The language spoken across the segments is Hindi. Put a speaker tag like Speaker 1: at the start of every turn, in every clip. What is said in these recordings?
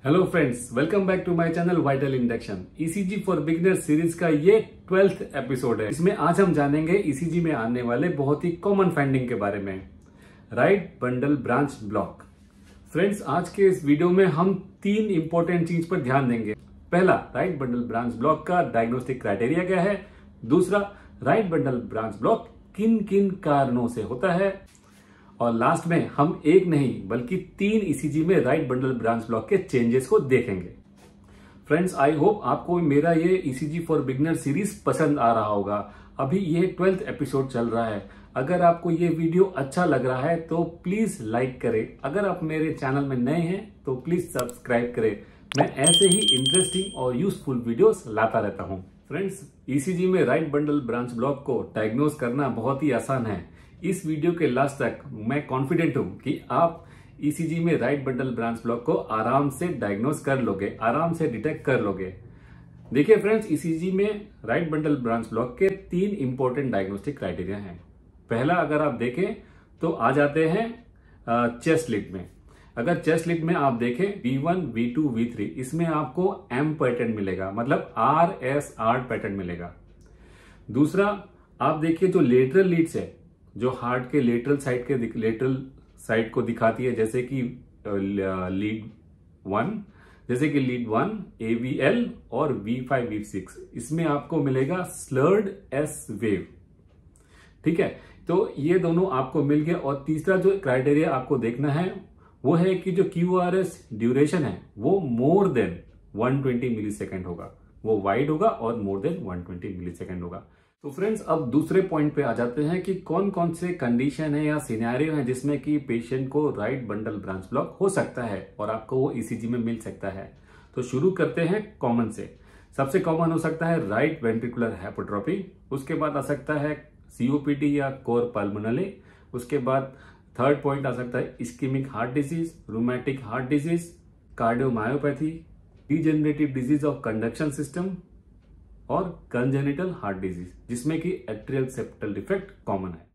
Speaker 1: Hello friends, welcome back to my channel vital induction. ECG for beginners series का ये 12th एपिसोड है। इसमें आज हम जानेंगे ईसीजी में आने वाले बहुत ही कॉमन फाइंडिंग के बारे में, right bundle branch block. Friends, आज के इस वीडियो में हम 3 इंपॉर्टेंट चीज पर ध्यान देंगे। पहला, राइट बंडल ब्रांच ब्लॉक का डायग्नोस्टिक क्राइटेरिया क्या है। दूसरा, राइट बंडल ब्रांच ब्लॉक किन किन कारणों से होता है। और लास्ट में हम एक नहीं बल्कि 3 ईसीजी में राइट बंडल ब्रांच ब्लॉक के चेंजेस को देखेंगे। फ्रेंड्स, आई होप आपको मेरा ये ईसीजी फॉर बिगिनर सीरीज पसंद आ रहा होगा। अभी ये 12th एपिसोड चल रहा है। अगर आपको ये वीडियो अच्छा लग रहा है तो प्लीज लाइक करें। अगर आप मेरे चैनल में नए हैं तो प्लीज सब्सक्राइब करें। मैं ऐसे ही इंटरेस्टिंग और यूजफुल वीडियोस लाता रहता हूं। फ्रेंड्स, ईसीजी में राइट बंडल ब्रांच ब्लॉक को डायग्नोज करना बहुत ही आसान है। इस वीडियो के लास्ट तक मैं कॉन्फिडेंट हूं कि आप ईसीजी में राइट बंडल ब्रांच ब्लॉक को आराम से डायग्नोज कर लोगे, आराम से डिटेक्ट कर लोगे। देखिए फ्रेंड्स, ईसीजी में राइट बंडल ब्रांच ब्लॉक के 3 इंपॉर्टेंट डायग्नोस्टिक क्राइटेरिया हैं। पहला, अगर आप देखें तो आ जाते हैं चेस्ट लीड में। अगर चेस्ट लीड में आप देखें V1, V2, V3, इसमें आपको M पैटर्न मिलेगा, मतलब RSR पैटर्न मिलेगा। दूसरा, आप देखिए जो लेटरल लीड्स है, जो हार्ट के लेटरल साइड को दिखाती है, जैसे कि लीड 1, AVL और V5, V6, इसमें आपको मिलेगा स्लर्ड एस वेव। ठीक है, तो ये दोनों आपको मिल गया। और तीसरा जो क्राइटेरिया आपको देखना है वो है कि जो QRS ड्यूरेशन है वो मोर देन 120 मिलीसेकंड होगा, वो वाइड होगा और मोर देन 120 मिलीसेकंड होगा। तो फ्रेंड्स, अब दूसरे पॉइंट पे आ जाते हैं कि कौन कौन से कंडीशन है या सिनेरियो है जिसमें कि पेशेंट को राइट बंडल ब्रांच ब्लॉक हो सकता है और आपको वो ईसीजी में मिल सकता है। तो शुरू करते हैं कॉमन से। सबसे कॉमन हो सकता है राइट वेंट्रिकुलर हाइपोट्रोपी। उसके बाद आ सकता है COPD या कोर पल्मोनले। उसके बाद थर्ड पॉइंट आ सकता है ischaemic heart disease, rheumatic heart disease, cardiomyopathy, degenerative disease of conduction system और कंजेनिटल हार्ट डिजीज, जिसमें कि एट्रियल सेप्टल डिफेक्ट कॉमन है।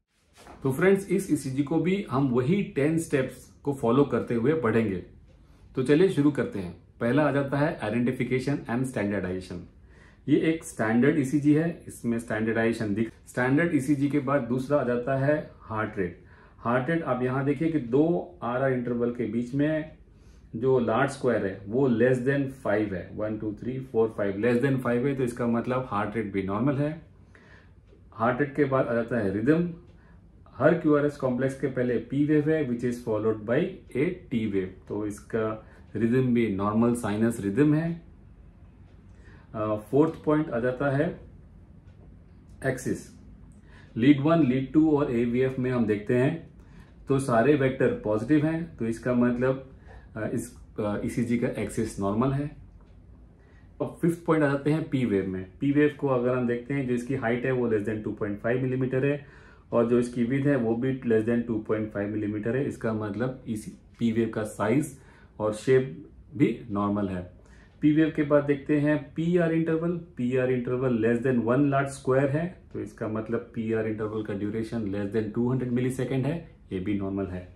Speaker 1: तो फ्रेंड्स, इस ईसीजी को भी हम वही 10 स्टेप्स को फॉलो करते हुए बढ़ेंगे। तो चलिए शुरू करते हैं। पहला आ जाता है आइडेंटिफिकेशन एंड स्टैंडर्डाइजेशन। ये एक स्टैंडर्ड ईसीजी है, इसमें स्टैंडर्डाइजेशन स्टैंडर्ड ईसीजी के बाद दूसरा आ जाता है हार्ट रेट। हार्ट रेट आप यहां देखिए कि 2 RR इंटरवल के बीच में जो लार्ज स्क्वायर है वो लेस देन 5 है। 1 2 3 4 5 लेस देन 5 है, तो इसका मतलब हार्ट रेट भी नॉर्मल है। हार्ट रेट के बाद आ जाता है रिदम। हर QRS कॉम्प्लेक्स के पहले P वेव है which is followed by A T wave, तो इसका रिदम भी नॉर्मल साइनस रिदम है। फोर्थ पॉइंट आ जाता है एक्सिस। लीड 1, लीड 2 और AVF में हम देखते हैं तो सारे वेक्टर पॉजिटिव हैं, तो इसका मतलब इस ईसीजी का एक्सिस नॉर्मल है। अब फिफ्थ पॉइंट आ जाते हैं P वेव में। P वेव को अगर हम देखते हैं, जो इसकी हाइट है वो लेस देन 2.5 मिलीमीटर है और जो इसकी विड्थ है वो भी लेस देन 2.5 मिलीमीटर है। इसका मतलब इस P वेव का साइज और शेप भी नॉर्मल है। P वेव के बाद देखते हैं PR interval. PR interval less than 1 large square है, तो इसका मतलब PR इंटरवल का ड्यूरेशन लेस देन 200 मिलीसेकंड है, ये भी नॉर्मल है।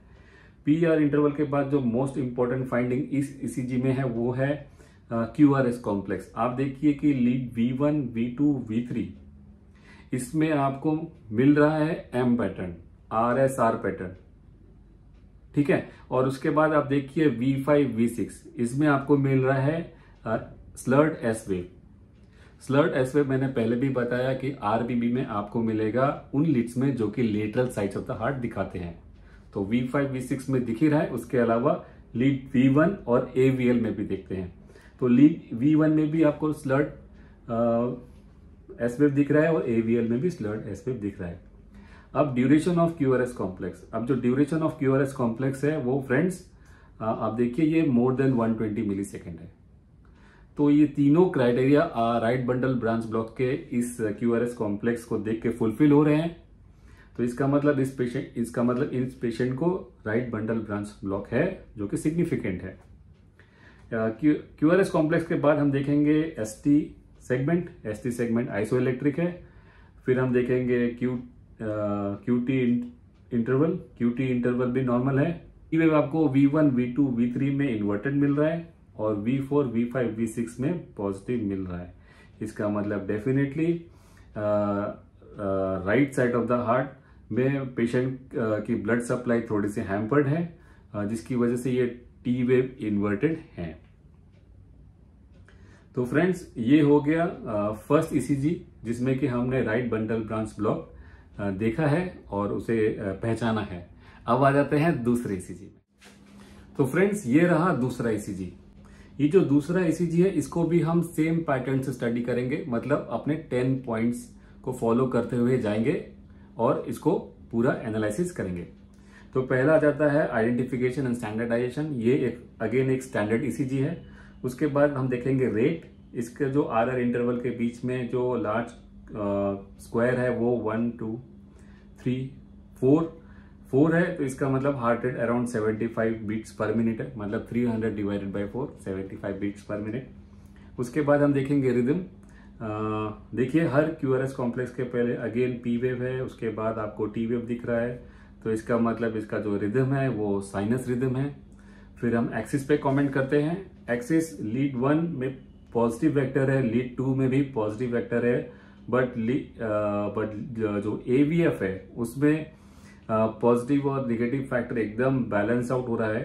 Speaker 1: PR इंटरवल के बाद जो मोस्ट इंपॉर्टेंट फाइंडिंग इस ईसीजी में है वो है QRS कॉम्प्लेक्स। आप देखिए कि लीड V1, V2, V3, इसमें आपको मिल रहा है M पैटर्न, RSR पैटर्न। ठीक है, और उसके बाद आप देखिए V5, V6, इसमें आपको मिल रहा है slurred S wave. Slurred S wave मैंने पहले भी बताया कि RBB में आपको मिलेगा उन लीड्स में जो कि lateral sides of the heart दिखाते हैं, तो V5, V6 में दिख ही रहा है। उसके अलावा लीड V1 और AVL में भी देखते हैं, तो लीड V1 में भी आपको स्लर्ड एस वेव दिख रहा है और AVL में भी स्लर्ड एस वेव दिख रहा है। अब ड्यूरेशन ऑफ QRS कॉम्प्लेक्स। अब जो ड्यूरेशन ऑफ QRS कॉम्प्लेक्स है वो फ्रेंड्स आप देखिए ये मोर देन 120 मिलीसेकंड है। तो ये तीनों criteria right bundle branch block के इस QRS कॉम्प्लेक्स को देख के फुलफिल हो रहे हैं, तो इसका मतलब इस पेशेंट को राइट बंडल ब्रांच ब्लॉक है, जो कि सिग्निफिकेंट है। QRS कॉम्प्लेक्स के बाद हम देखेंगे ST सेगमेंट आइसोइलेक्ट्रिक है। फिर हम देखेंगे QT इंटरवल भी नॉर्मल है। ये वेव आपको V1, V2, V3 में इन्वर्टेड मिल रहा है और V4, V5, V6 में पॉजिटिव मिल रहा है। इसका मतलब definitely right side of the heart में पेशेंट की ब्लड सप्लाई थोड़ी सी हैम्पर्ड है, जिसकी वजह से ये टी वेव इन्वर्टेड है। तो फ्रेंड्स, ये हो गया फर्स्ट ईसीजी, जिसमें कि हमने राइट बंडल ब्रांच ब्लॉक देखा है और उसे पहचाना है। अब आ जाते हैं दूसरे ईसीजी में। तो फ्रेंड्स, ये रहा दूसरा ईसीजी। ये जो दूसरा ईसीजी है, इसको भी हम सेम पैटर्न से स्टडी करेंगे, मतलब अपने 10 पॉइंट्स को फॉलो करते हुए जाएंगे और इसको पूरा एनालिसिस करेंगे। तो पहला आ जाता है आइडेंटिफिकेशन एंड स्टैंडर्डाइजेशन। ये एक स्टैंडर्ड ईसीजी है। उसके बाद हम देखेंगे रेट। इसके जो आरआर इंटरवल के बीच में जो लार्ज स्क्वायर है वो 1 2 3 4 है, तो इसका मतलब heart rate around 75 beats per minute है, मतलब 300 divided by 4, 75 beats per minute. उसके बाद हम देखेंगे रिदम। देखिए, हर क्यूआरएस कॉम्प्लेक्स के पहले अगेन पी वेव है, उसके बाद आपको टी वेव दिख रहा है, तो इसका मतलब इसका जो रिदम है वो साइनस रिदम है। फिर हम एक्सिस पे कमेंट करते हैं। एक्सिस लीड 1 में पॉजिटिव वेक्टर है, लीड 2 में भी पॉजिटिव वेक्टर है, बट जो एवीएफ है उसमें पॉजिटिव और निगेटिव फैक्टर एकदम बैलेंस आउट हो रहा है।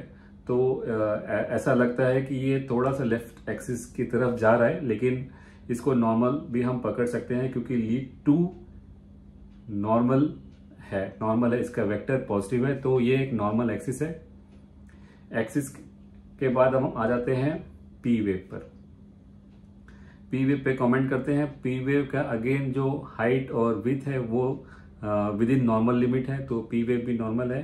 Speaker 1: तो ऐसा लगता है कि ये थोड़ा सा लेफ्ट एक्सिस की तरफ जा रहा है, लेकिन इसको नॉर्मल भी हम पकड़ सकते हैं, क्योंकि लीड 2 नॉर्मल है, इसका वेक्टर पॉजिटिव है, तो ये एक नॉर्मल एक्सिस है। एक्सिस के बाद हम आ जाते हैं पी वेव पर। पी वेव पे कमेंट करते हैं। पी वेव का अगेन जो हाइट और विड्थ है वो विद इन नॉर्मल लिमिट है, तो पी वेव भी नॉर्मल है।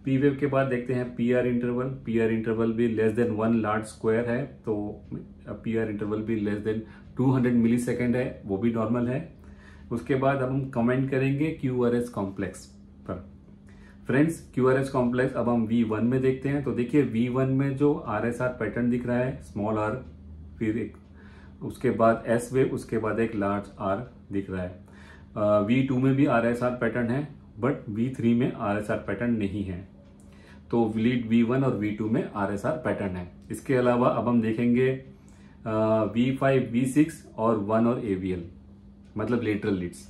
Speaker 1: पी वेव के बाद देखते हैं P R interval. P R interval भी लेस देन 1 लार्ज स्क्वायर है, तो पी आर इंटरवल भी लेस देन 200 मिली सेकेंड है, वो भी नॉर्मल है। उसके बाद हम कमेंट करेंगे क्यूआरएस कॉम्प्लेक्स पर। फ्रेंड्स, क्यूआरएस कॉम्प्लेक्स अब हम V1 में देखते हैं। तो देखिए, V1 में जो आरएसआर पैटर्न दिख रहा है, स्मॉल आर, फिर एक उसके बाद एस वेव, उसके बाद एक लार्ज आर दिख रहा है। V2 में भी आरएसआर पैटर्न है, बट V3 में आरएसआर पैटर्न नहीं है। तो लीड V1 और V2 में आरएसआर पैटर्न है। इसके अलावा अब हम देखेंगे V5, V6 और 1 और AVL, मतलब लेटरल लीड्स।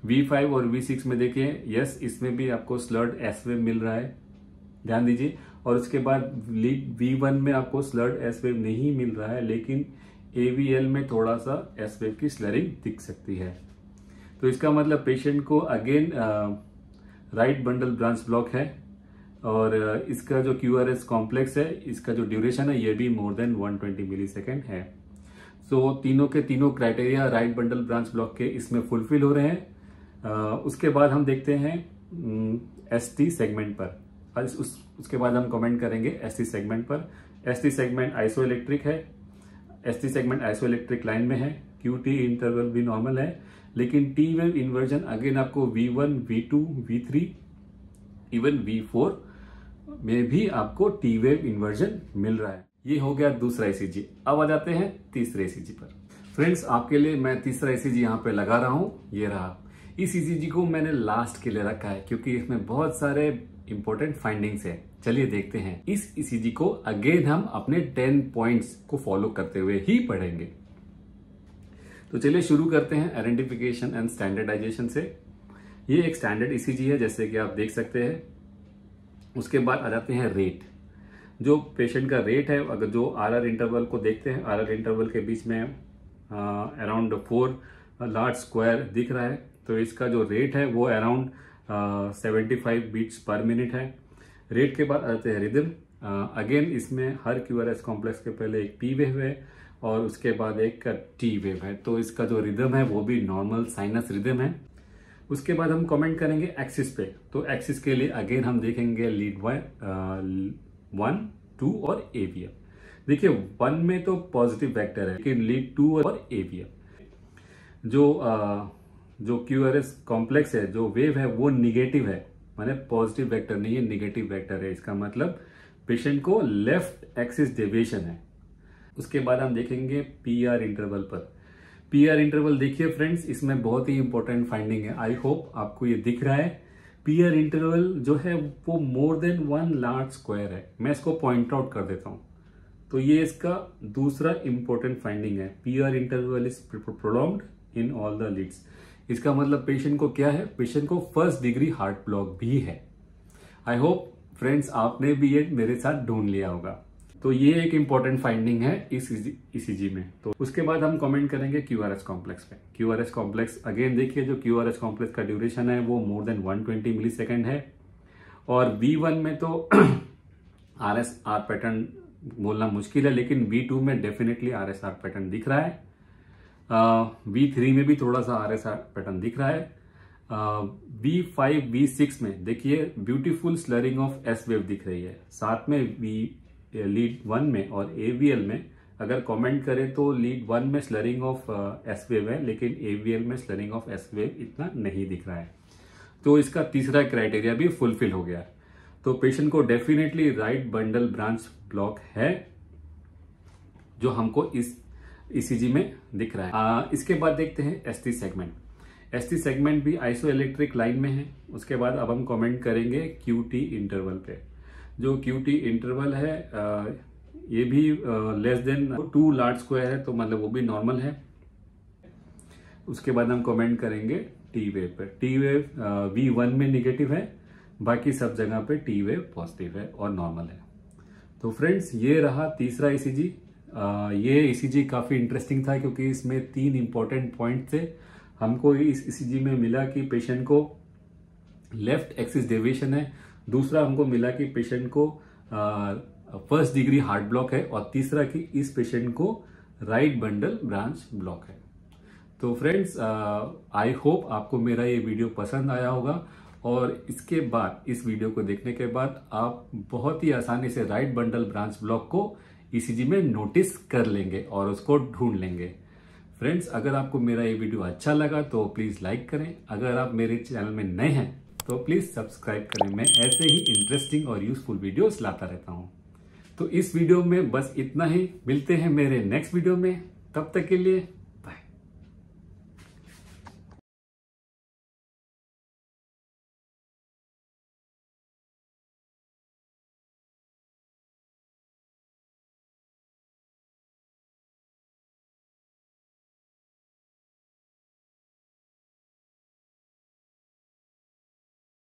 Speaker 1: V5 और V6 में देखिए, यस, इसमें भी आपको स्लर्ड एस वेव मिल रहा है, ध्यान दीजिए। और उसके बाद लीड V1 में आपको स्लर्ड एस वेव नहीं मिल रहा है, लेकिन AVL में थोड़ा सा एस वेव की स्लरिंग दिख सकती है। तो इसका मतलब पेशेंट को again right bundle branch block है, और इसका जो क्यूआरएस कॉम्प्लेक्स है, इसका जो ड्यूरेशन है, ये भी मोर देन 120 मिली सेकेंड है। सो तीनों के तीनों criteria right bundle branch block के इसमें फुलफिल हो रहे हैं। उसके बाद हम देखते हैं ST सेगमेंट पर। उसके बाद हम कमेंट करेंगे ST सेगमेंट पर। ST सेगमेंट आइसोइलेक्ट्रिक है, ST सेगमेंट आइसोइलेक्ट्रिक लाइन में है। QT इंटरवल भी नॉर्मल है, लेकिन टी वेव इन्वर्जन अगेन आपको V1, V2, V3, even V4 में भी आपको टी वेव इन्वर्जन मिल रहा है। ये हो गया दूसरा ईसीजी। अब आ जाते हैं तीसरे ईसीजी पर। फ्रेंड्स, आपके लिए मैं तीसरा ईसीजी यहाँ पे लगा रहा हूँ, ये रहा। इस ईसीजी को मैंने लास्ट के लिए रखा है, क्योंकि इसमें बहुत सारे इंपॉर्टेंट फाइंडिंग्स है। चलिए देखते हैं। इस ईसीजी को अगेन हम अपने 10 पॉइंट्स को फॉलो करते हुए ही पढ़ेंगे। तो चलिए शुरू करते हैं आइडेंटिफिकेशन एंड स्टैंडर्डाइजेशन से। ये एक स्टैंडर्ड ईसीजी है, जैसे कि आप देख सकते हैं। उसके बाद आ जाते हैं रेट। जो पेशेंट का रेट है, अगर जो आरआर इंटरवल को देखते हैं, आरआर इंटरवल के बीच में अराउंड 4 लार्ज स्क्वायर दिख रहा है, तो इसका जो रेट है वो अराउंड 75 बीट्स पर मिनट है। रेट के बाद आ जाते हैं रिदम। अगेन इसमें हर क्यूआरएस कॉम्प्लेक्स के पहले एक पी वेव है और उसके बाद एक टी वेव है, तो इसका जो रिदम है वो भी नॉर्मल साइनस रिदम है। उसके बाद हम कमेंट करेंगे एक्सिस पे। तो एक्सिस के लिए अगेन हम देखेंगे लीड 1, 2 और AVF। देखिए, 1 में तो पॉजिटिव वेक्टर है, लेकिन लीड 2 और AVF जो क्यूआरएस कॉम्प्लेक्स है, जो वेव है वो निगेटिव है, माने पॉजिटिव वेक्टर नहीं है, निगेटिव वेक्टर है। इसका मतलब पेशेंट को लेफ्ट एक्सिस डेविएशन है। उसके बाद हम देखेंगे PR इंटरवल पर। PR इंटरवल देखिए फ्रेंड्स, इसमें बहुत ही इंपॉर्टेंट फाइंडिंग है। आई होप आपको ये दिख रहा है। PR इंटरवल जो है वो मोर देन 1 लार्ज स्क्वायर है। मैं इसको पॉइंट आउट कर देता हूं। तो ये इसका दूसरा इंपॉर्टेंट फाइंडिंग है। PR interval is prolonged in all the leads. इसका मतलब पेशेंट को क्या है, पेशेंट को फर्स्ट डिग्री हार्ट ब्लॉक भी है। आई होप फ्रेंड्स आपने भी ये मेरे साथ ढूंढ लिया होगा। तो ये एक इंपॉर्टेंट फाइंडिंग है इस ईसीजी में। तो उसके बाद हम कमेंट करेंगे क्यूआरएस कॉम्प्लेक्स पे। क्यूआरएस कॉम्प्लेक्स अगेन देखिए, जो क्यूआरएस कॉम्प्लेक्स का ड्यूरेशन है वो मोर देन 120 मिली सेकेंड है। और V1 में तो RSR पैटर्न बोलना मुश्किल है, लेकिन V2 में डेफिनेटली RSR पैटर्न दिख रहा है। V3 में भी थोड़ा सा RSR पैटर्न दिख रहा है। V5 V6 में देखिए beautiful slurring of S wave दिख रही है। साथ में लीड 1 में और AVL में अगर कमेंट करें तो लीड 1 में स्लरिंग ऑफ एस वेव है, लेकिन AVL में स्लरिंग ऑफ एस वेव इतना नहीं दिख रहा है। तो इसका तीसरा क्राइटेरिया भी फुलफिल हो गया। तो पेशेंट को definitely right bundle branch block है, जो हमको इस ईसीजी में दिख रहा है। इसके बाद देखते हैं ST सेगमेंट। ST सेगमेंट भी आइसोइलेक्ट्रिक लाइन में है। उसके बाद अब हम कमेंट करेंगे QT इंटरवल पे। जो QT इंटरवल है ये भी लेस देन 2 लार्ज स्क्वायर है, तो मतलब वो भी नॉर्मल है। उसके बाद हम कमेंट करेंगे T वेव पे। T वेव V1 में निगेटिव है, बाकी सब जगह पे T वेव पॉजिटिव है और नॉर्मल है। तो फ्रेंड्स ये रहा तीसरा ईसीजी। ये ईसीजी काफी इंटरेस्टिंग था क्योंकि इसमें 3 इंपॉर्टेंट पॉइंट थे। हमको इस ईसीजी में मिला कि पेशेंट को लेफ्ट एक्सिस डेविएशन है, दूसरा हमको मिला कि पेशेंट को फर्स्ट डिग्री हार्ट ब्लॉक है, और तीसरा कि इस पेशेंट को राइट बंडल ब्रांच ब्लॉक है। तो फ्रेंड्स आई होप आपको मेरा ये वीडियो पसंद आया होगा, और इसके बाद इस वीडियो को देखने के बाद आप बहुत ही आसानी से राइट बंडल ब्रांच ब्लॉक को ईसीजी में नोटिस कर लेंगे और उसको ढूंढ लेंगे। फ्रेंड्स अगर आपको मेरा ये वीडियो अच्छा लगा तो प्लीज लाइक करें। अगर आप मेरे चैनल में नए हैं तो प्लीज सब्सक्राइब करें। मैं ऐसे ही इंटरेस्टिंग और यूजफुल वीडियोस लाता रहता हूं। तो इस वीडियो में बस इतना ही। मिलते हैं मेरे नेक्स्ट वीडियो में, तब तक के लिए